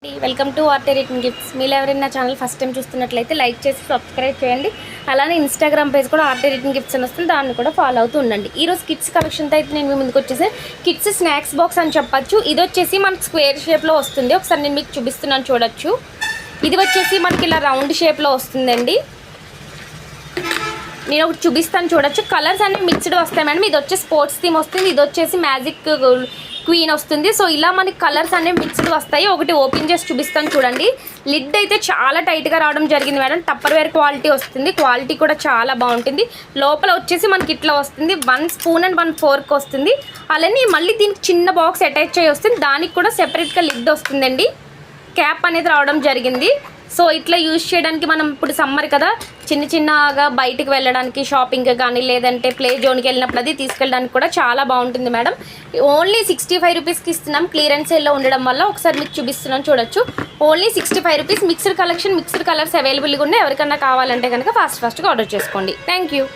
Welcome to RT return gifts. మీరు ఎవరైనా నా ఛానల్ ఫస్ట్ టైం చూస్తున్నట్లయితే లైక్ చేసి సబ్స్క్రైబ్ చేయండి. అలానే ఇన్స్టాగ్రామ్ పేజ్ కూడా ఆర్టీ రిటర్న్ గిఫ్ట్స్ అని వస్తుంది, దాన్ని కూడా ఫాలో అవుతూ ఉండండి. ఈరోజు కిడ్స్ కలెక్షన్తో అయితే నేను మీ ముందుకు వచ్చేసి కిడ్స్ స్నాక్స్ బాక్స్ అని చెప్పచ్చు. ఇది వచ్చేసి మనకి స్క్వేర్ షేప్లో వస్తుంది. ఒకసారి నేను మీకు చూపిస్తున్నాను, చూడొచ్చు. ఇది వచ్చేసి మనకి ఇలా రౌండ్ షేప్లో వస్తుందండి. నేను ఒకటి చూపిస్తాను, చూడొచ్చు. కలర్స్ అన్ని మిక్స్డ్ వస్తాయి మేడం. ఇది వచ్చేసి స్పోర్ట్స్ థీమ్ వస్తుంది, ఇది వచ్చేసి మ్యాజిక్ క్వీన్ వస్తుంది. సో ఇలా మనకి కలర్స్ అనేవి మిక్స్డ్ వస్తాయి. ఒకటి ఓపెన్ చేసి చూపిస్తాను, చూడండి. లిడ్ అయితే చాలా టైట్గా రావడం జరిగింది మేడం. టప్పర్ వేర్ క్వాలిటీ వస్తుంది, క్వాలిటీ కూడా చాలా బాగుంటుంది. లోపల వచ్చేసి మనకి ఇట్లా వస్తుంది, 1 స్పూన్ అండ్ 1 ఫోర్క్ వస్తుంది. అలానే మళ్ళీ దీనికి చిన్న బాక్స్ అటాచ్ అయ్యి వస్తుంది, దానికి కూడా సెపరేట్గా లిడ్ వస్తుందండి. క్యాప్ అనేది రావడం జరిగింది. సో ఇట్లా యూజ్ చేయడానికి మనం ఇప్పుడు సమ్మర్ కదా, చిన్నగా బయటికి వెళ్ళడానికి, షాపింగ్ కానీ లేదంటే ప్లే జోన్కి వెళ్ళినప్పుడు అది తీసుకెళ్ళడానికి కూడా చాలా బాగుంటుంది మేడం. ఓన్లీ 65 రూపీస్కి ఇస్తున్నాం. క్లియరెన్స్ సేల్లో ఉండడం వల్ల ఒకసారి మీకు చూపిస్తున్నాను, చూడొచ్చు. Only 65 rupees. Mixed collection, mixed colours అవైలబుల్గా ఉన్నాయి. ఎవరికన్నా కావాలంటే కనుక ఫాస్ట్గా ఆర్డర్ చేసుకోండి. Thank you.